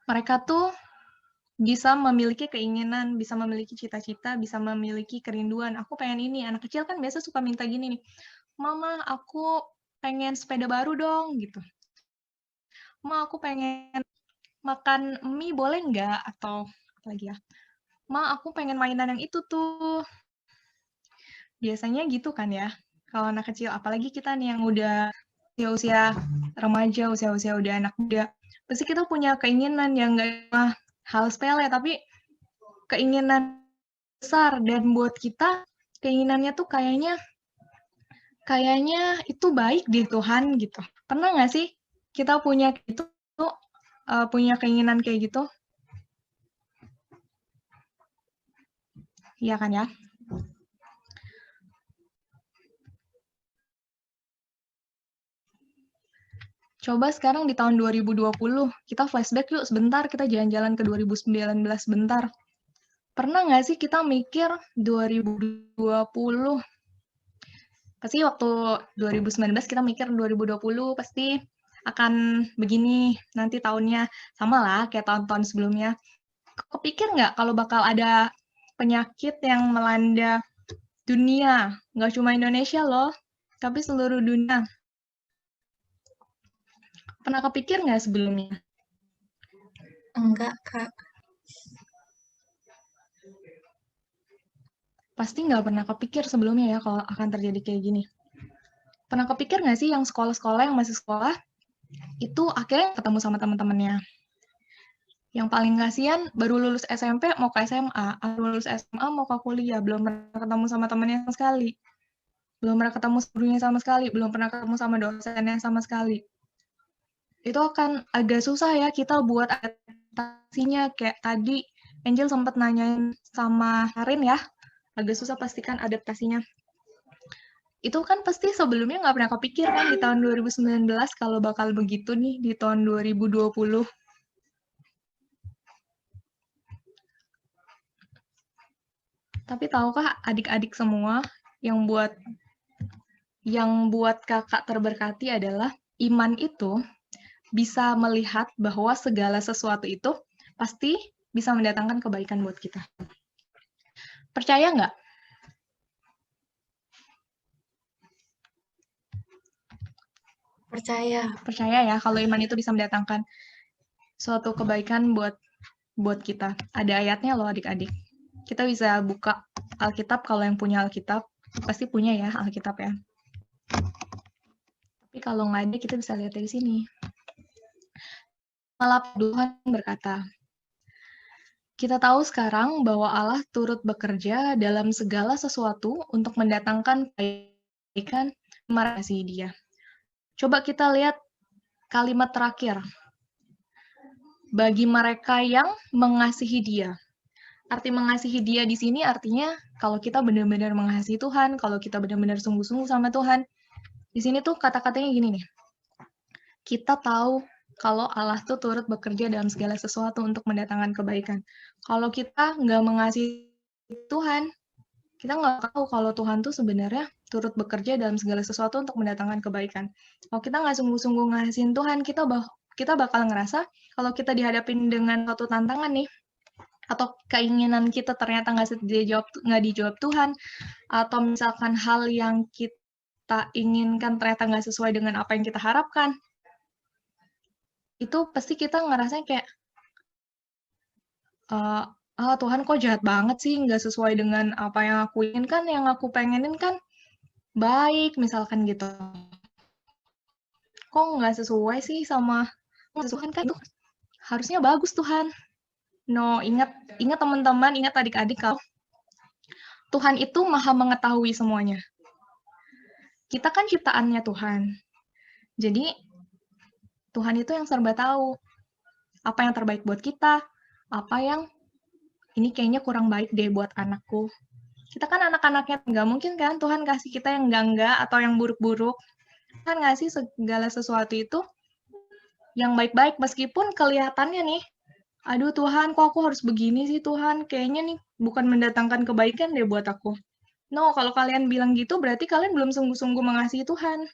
Mereka tuh bisa memiliki keinginan, bisa memiliki cita-cita, bisa memiliki kerinduan. Aku pengen ini. Anak kecil kan biasa suka minta gini nih, "Mama, aku pengen sepeda baru dong," gitu. "Ma, aku pengen makan mie boleh nggak?" Atau apa lagi ya, "Ma, aku pengen mainan yang itu tuh." Biasanya gitu kan ya, kalau anak kecil. Apalagi kita nih yang udah usia-usia remaja, usia-usia udah anak muda. Pasti kita punya keinginan yang nggak cuma hal sepele, tapi keinginan besar. Dan buat kita, keinginannya tuh kayaknya itu baik di Tuhan gitu. Pernah nggak sih kita punya itu, punya keinginan kayak gitu? Iya kan ya? Coba sekarang di tahun 2020, kita flashback yuk sebentar, kita jalan-jalan ke 2019 sebentar. Pernah nggak sih kita mikir 2020, pasti waktu 2019 kita mikir 2020 pasti akan begini nanti tahunnya, sama lah kayak tahun-tahun sebelumnya. Kepikir nggak kalau bakal ada penyakit yang melanda dunia, nggak cuma Indonesia loh, tapi seluruh dunia. Pernah kepikir nggak sebelumnya? Enggak, Kak. Pasti nggak pernah kepikir sebelumnya ya kalau akan terjadi kayak gini. Pernah kepikir nggak sih yang sekolah-sekolah yang masih sekolah, itu akhirnya ketemu sama teman-temannya. Yang paling kasihan baru lulus SMP mau ke SMA, lulus SMA mau ke kuliah, belum pernah ketemu sama temannya sama sekali. Belum pernah ketemu gurunya sama sekali, belum pernah ketemu sama dosennya sama sekali. Itu akan agak susah ya kita buat adaptasinya. Kayak tadi Angel sempat nanyain sama Karin ya, agak susah pastikan adaptasinya. Itu kan pasti sebelumnya nggak pernah kepikir kan di tahun 2019 kalau bakal begitu nih di tahun 2020. Tapi tahukah adik-adik semua, yang buat kakak terberkati adalah iman itu bisa melihat bahwa segala sesuatu itu pasti bisa mendatangkan kebaikan buat kita. Percaya nggak? Percaya. Percaya ya kalau iman itu bisa mendatangkan suatu kebaikan buat kita. Ada ayatnya loh adik-adik. Kita bisa buka Alkitab, kalau yang punya Alkitab pasti punya ya Alkitab ya. Tapi kalau nggak ada kita bisa lihat dari sini. Malah Tuhan berkata, kita tahu sekarang bahwa Allah turut bekerja dalam segala sesuatu untuk mendatangkan kebaikan mengasihi Dia. Coba kita lihat kalimat terakhir. Bagi mereka yang mengasihi Dia. Arti mengasihi Dia di sini artinya kalau kita benar-benar mengasihi Tuhan, kalau kita benar-benar sungguh-sungguh sama Tuhan. Di sini tuh kata-katanya gini nih. Kita tahu kalau Allah tuh turut bekerja dalam segala sesuatu untuk mendatangkan kebaikan. Kalau kita nggak mengasihi Tuhan, kita nggak tahu kalau Tuhan tuh sebenarnya turut bekerja dalam segala sesuatu untuk mendatangkan kebaikan. Kalau kita nggak sungguh-sungguh ngasihin Tuhan, kita bakal ngerasa kalau kita dihadapin dengan suatu tantangan nih, atau keinginan kita ternyata nggak dijawab Tuhan, atau misalkan hal yang kita inginkan ternyata nggak sesuai dengan apa yang kita harapkan, itu pasti kita ngerasanya kayak, Tuhan kok jahat banget sih, nggak sesuai dengan apa yang aku inginkan, yang aku pengenin kan baik, misalkan gitu. Kok nggak sesuai sih sama Tuhan, kan itu harusnya bagus Tuhan. No, ingat ingat teman-teman, ingat adik-adik, kalau Tuhan itu maha mengetahui semuanya. Kita kan ciptaannya Tuhan. Jadi Tuhan itu yang serba tahu. Apa yang terbaik buat kita, apa yang ini kayaknya kurang baik deh buat anakku. Kita kan anak-anaknya, nggak mungkin kan Tuhan kasih kita yang enggak-enggak atau yang buruk-buruk. Tuhan ngasih segala sesuatu itu yang baik-baik, meskipun kelihatannya nih, aduh Tuhan, kok aku harus begini sih Tuhan, kayaknya nih bukan mendatangkan kebaikan deh buat aku. No, kalau kalian bilang gitu, berarti kalian belum sungguh-sungguh mengasihi Tuhan.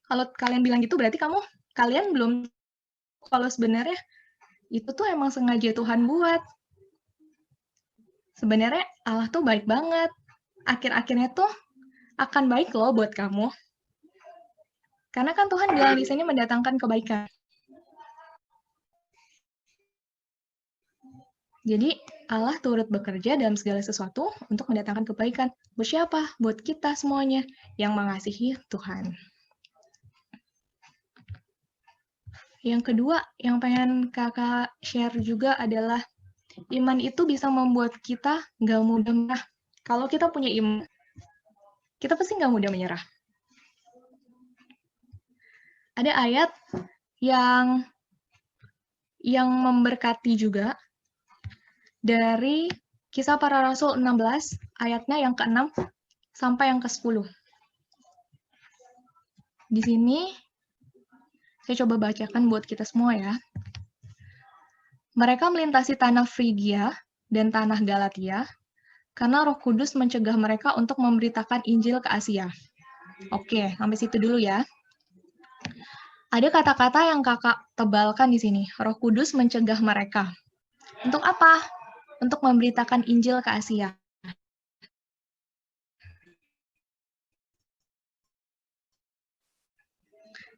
Kalau kalian bilang gitu, berarti kalian belum, kalau sebenarnya itu tuh emang sengaja Tuhan buat. Sebenarnya Allah tuh baik banget. Akhir-akhirnya tuh akan baik loh buat kamu. Karena kan Tuhan bilang di sini mendatangkan kebaikan. Jadi Allah turut bekerja dalam segala sesuatu untuk mendatangkan kebaikan. Buat siapa? Buat kita semuanya yang mengasihi Tuhan. Yang kedua, yang pengen kakak share juga adalah iman itu bisa membuat kita nggak mudah menyerah. Kalau kita punya iman, kita pasti nggak mudah menyerah. Ada ayat yang memberkati juga dari Kisah Para Rasul 16, ayatnya yang ke-6 sampai yang ke-10. Di sini saya coba bacakan buat kita semua ya. Mereka melintasi tanah Frigia dan tanah Galatia, karena Roh Kudus mencegah mereka untuk memberitakan Injil ke Asia. Oke, sampai situ dulu ya. Ada kata-kata yang kakak tebalkan di sini. Roh Kudus mencegah mereka. Untuk apa? Untuk memberitakan Injil ke Asia.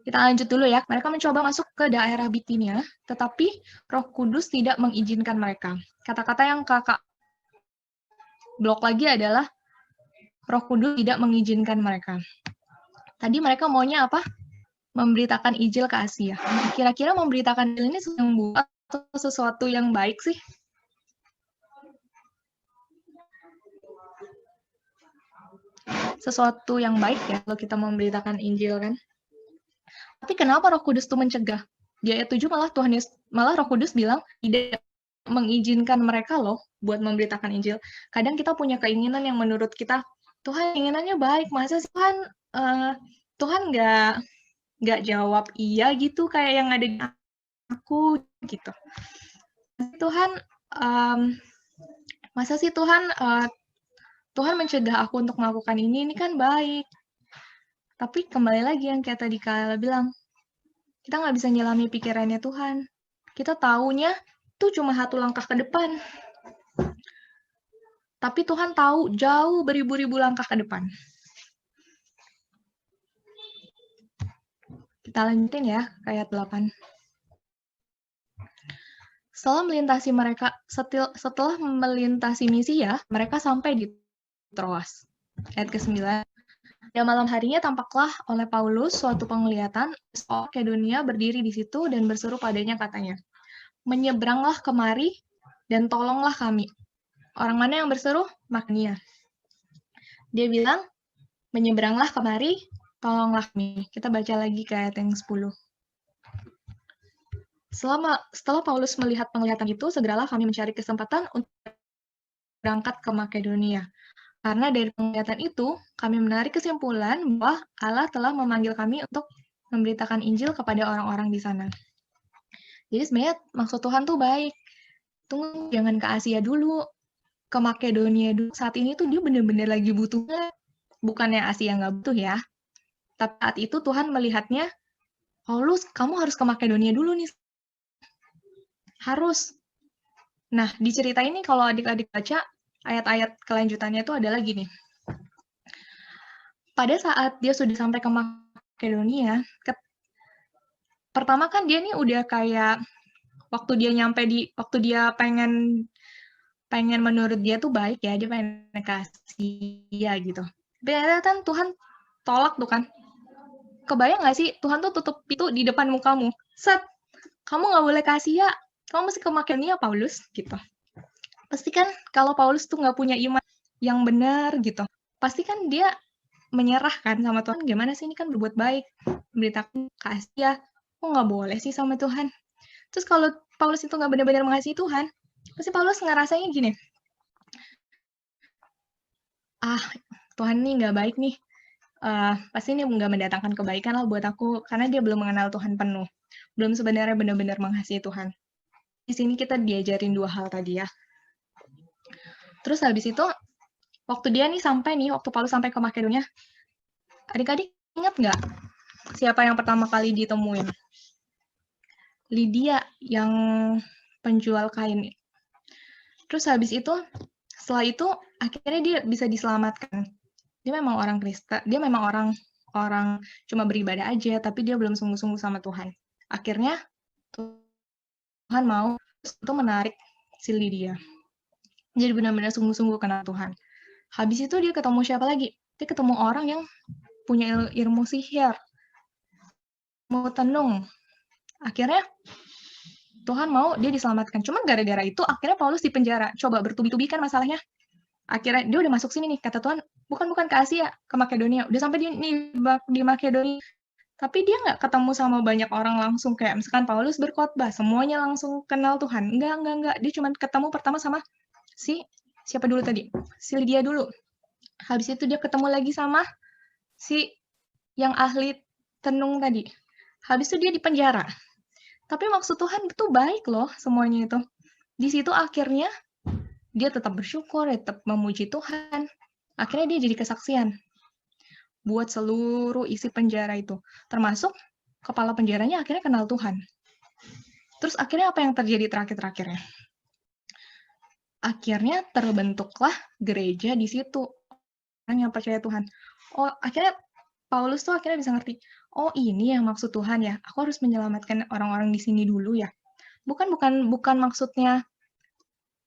Kita lanjut dulu ya. Mereka mencoba masuk ke daerah Bitinia, tetapi Roh Kudus tidak mengizinkan mereka. Kata-kata yang kakak blok lagi adalah Roh Kudus tidak mengizinkan mereka. Tadi mereka maunya apa? Memberitakan Injil ke Asia. Kira-kira memberitakan Injil ini sesuatu yang buruk atau sesuatu yang baik sih? Sesuatu yang baik ya kalau kita memberitakan Injil kan. Tapi kenapa Roh Kudus itu mencegah? Di ayat 7 malah Roh Kudus bilang tidak mengizinkan mereka loh buat memberitakan Injil. Kadang kita punya keinginan yang menurut kita, Tuhan keinginannya baik, masa sih Tuhan nggak jawab iya gitu kayak yang ada di aku gitu. Tuhan masa sih Tuhan mencegah aku untuk melakukan ini kan baik. Tapi kembali lagi yang kayak tadi Kala bilang, kita nggak bisa nyelami pikirannya Tuhan. Kita taunya tuh cuma satu langkah ke depan. Tapi Tuhan tahu jauh beribu-ribu langkah ke depan. Kita lanjutin ya, ke ayat 8. Setelah melintasi Misia, mereka sampai di Troas. Ayat ke-9. Dan malam harinya tampaklah oleh Paulus suatu penglihatan, seorang Makedonia berdiri di situ dan berseru padanya katanya, menyeberanglah kemari dan tolonglah kami. Orang mana yang berseru? Makedonia. Dia bilang, menyeberanglah kemari, tolonglah kami. Kita baca lagi ke ayat yang 10. Setelah Paulus melihat penglihatan itu, segeralah kami mencari kesempatan untuk berangkat ke Makedonia. Karena dari penglihatan itu, kami menarik kesimpulan bahwa Allah telah memanggil kami untuk memberitakan Injil kepada orang-orang di sana. Jadi sebenarnya maksud Tuhan tuh baik. Tunggu, jangan ke Asia dulu, ke Makedonia dulu. Saat ini tuh dia benar-benar lagi butuh. Bukannya Asia nggak butuh ya. Tapi saat itu Tuhan melihatnya, Paulus, kamu harus ke Makedonia dulu nih. Harus. Nah, di cerita ini kalau adik-adik baca, ayat-ayat kelanjutannya itu adalah gini. Pada saat dia sudah sampai ke Makedonia, pertama kan dia nih udah kayak, waktu dia pengen menurut dia tuh baik ya, dia pengen kasih ya gitu. Tapi kan Tuhan tolak tuh kan. Kebayang nggak sih, Tuhan tuh tutup pintu di depan mukamu. Set, kamu nggak boleh kasih ya, kamu mesti ke Makedonia, Paulus, gitu. Pasti kan kalau Paulus tuh nggak punya iman yang benar gitu, pasti kan dia menyerah kan sama Tuhan, gimana sih ini kan berbuat baik, memberitakan kasih ya, kok nggak boleh sih sama Tuhan. Terus kalau Paulus itu nggak benar-benar mengasihi Tuhan, pasti Paulus ngerasanya gini, Tuhan nih nggak baik nih, pasti ini nggak mendatangkan kebaikan lah buat aku, karena dia belum mengenal Tuhan penuh, belum sebenarnya benar-benar mengasihi Tuhan. Di sini kita diajarin dua hal tadi ya. Terus habis itu, waktu Paulus sampai ke Makedonia, adik-adik ingat nggak siapa yang pertama kali ditemuin? Lydia yang penjual kain. Terus habis itu, setelah itu akhirnya dia bisa diselamatkan. Dia memang orang Kristen, dia memang orang cuma beribadah aja, tapi dia belum sungguh-sungguh sama Tuhan. Akhirnya Tuhan mau itu menarik si Lydia. Jadi benar-benar sungguh-sungguh kenal Tuhan. Habis itu dia ketemu siapa lagi? Dia ketemu orang yang punya ilmu sihir, mau tenung. Akhirnya Tuhan mau dia diselamatkan. Cuman gara-gara itu akhirnya Paulus dipenjara. Coba bertubi-tubi kan masalahnya. Akhirnya dia udah masuk sini nih, kata Tuhan, bukan ke Asia, ke Makedonia. Udah sampai di Makedonia. Tapi dia nggak ketemu sama banyak orang langsung. Kayak misalkan Paulus berkhotbah, semuanya langsung kenal Tuhan. Enggak. Dia cuma ketemu pertama sama siapa dulu tadi? Si Lydia dulu. Habis itu dia ketemu lagi sama si yang ahli tenung tadi. Habis itu dia dipenjara. Tapi maksud Tuhan itu baik loh semuanya itu. Di situ akhirnya dia tetap bersyukur, tetap memuji Tuhan. Akhirnya dia jadi kesaksian buat seluruh isi penjara itu. Termasuk kepala penjaranya akhirnya kenal Tuhan. Terus akhirnya apa yang terjadi terakhir-terakhirnya? Akhirnya terbentuklah gereja di situ. Orang yang percaya Tuhan. Oh, akhirnya Paulus tuh akhirnya bisa ngerti, oh ini yang maksud Tuhan ya, aku harus menyelamatkan orang-orang di sini dulu ya. Bukan maksudnya,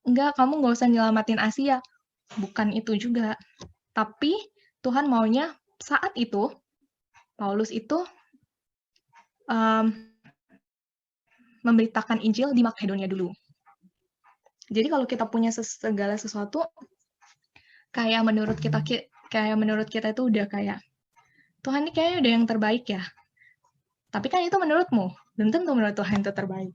enggak, kamu nggak usah nyelamatin Asia. Bukan itu juga. Tapi Tuhan maunya saat itu, Paulus itu memberitakan Injil di Makedonia dulu. Jadi kalau kita punya segala sesuatu, kayak menurut kita itu udah kayak, Tuhan ini kayaknya udah yang terbaik ya. Tapi kan itu menurutmu, belum tentu menurut Tuhan itu terbaik.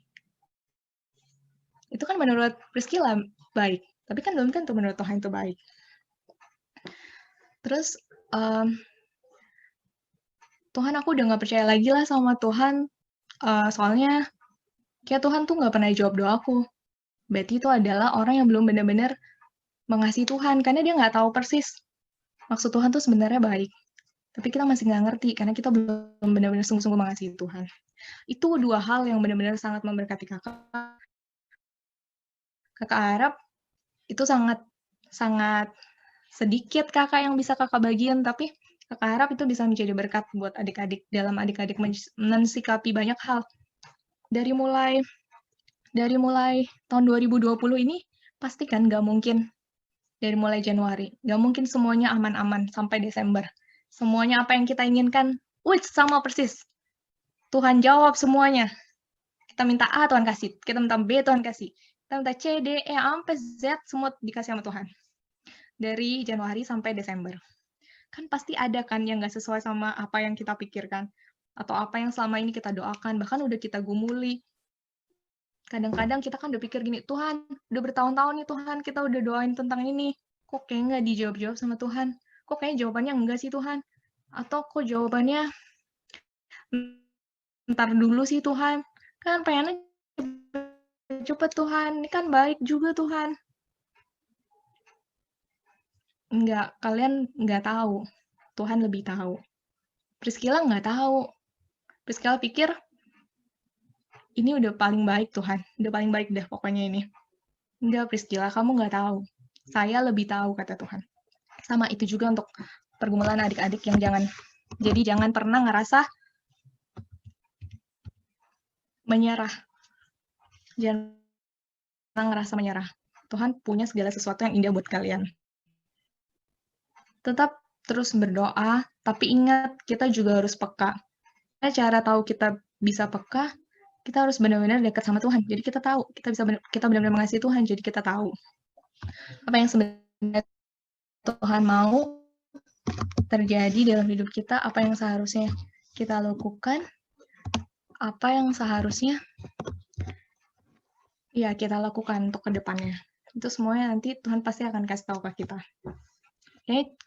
Itu kan menurut Priscilla baik, tapi kan belum tentu menurut Tuhan itu baik. Terus, Tuhan aku udah gak percaya lagi lah sama Tuhan, soalnya kayak Tuhan tuh gak pernah jawab doaku. Berarti itu adalah orang yang belum benar-benar mengasihi Tuhan, karena dia nggak tahu persis maksud Tuhan tuh sebenarnya baik. Tapi kita masih nggak ngerti, karena kita belum benar-benar sungguh-sungguh mengasihi Tuhan. Itu dua hal yang benar-benar sangat memberkati kakak. Kakak harap itu sangat sedikit kakak yang bisa kakak bagian, tapi kakak harap itu bisa menjadi berkat buat adik-adik, dalam adik-adik mensikapi banyak hal. Dari mulai tahun 2020 ini, pasti kan nggak mungkin dari mulai Januari. Nggak mungkin semuanya aman-aman sampai Desember. Semuanya apa yang kita inginkan, sama persis. Tuhan jawab semuanya. Kita minta A, Tuhan kasih. Kita minta B, Tuhan kasih. Kita minta C, D, E, sampai Z, semua dikasih sama Tuhan. Dari Januari sampai Desember. Kan pasti ada kan yang nggak sesuai sama apa yang kita pikirkan. Atau apa yang selama ini kita doakan. Bahkan udah kita gumuli. Kadang-kadang kita kan udah pikir gini, Tuhan, udah bertahun-tahun nih Tuhan, kita udah doain tentang ini. Kok kayak nggak dijawab-jawab sama Tuhan? Kok kayaknya jawabannya enggak sih Tuhan? Atau kok jawabannya ntar dulu sih Tuhan? Kan pengennya cepet Tuhan, ini kan baik juga Tuhan. Enggak, kalian nggak tahu. Tuhan lebih tahu. Priscilla nggak tahu. Priscilla pikir, ini udah paling baik Tuhan, udah paling baik dah pokoknya ini. Enggak Priscilla, kamu nggak tahu. Saya lebih tahu, kata Tuhan. Sama itu juga untuk pergumulan adik-adik yang jangan pernah ngerasa menyerah. Jangan ngerasa menyerah. Tuhan punya segala sesuatu yang indah buat kalian. Tetap terus berdoa, tapi ingat kita juga harus peka. Cara tahu kita bisa peka, kita harus benar-benar dekat sama Tuhan. Jadi kita tahu, kita benar-benar mengasihi Tuhan, jadi kita tahu apa yang sebenarnya Tuhan mau terjadi dalam hidup kita, apa yang seharusnya kita lakukan, apa yang seharusnya ya kita lakukan untuk kedepannya. Itu semuanya nanti Tuhan pasti akan kasih tahu ke kita.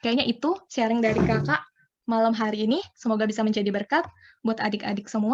Kayaknya itu sharing dari kakak malam hari ini. Semoga bisa menjadi berkat buat adik-adik semua.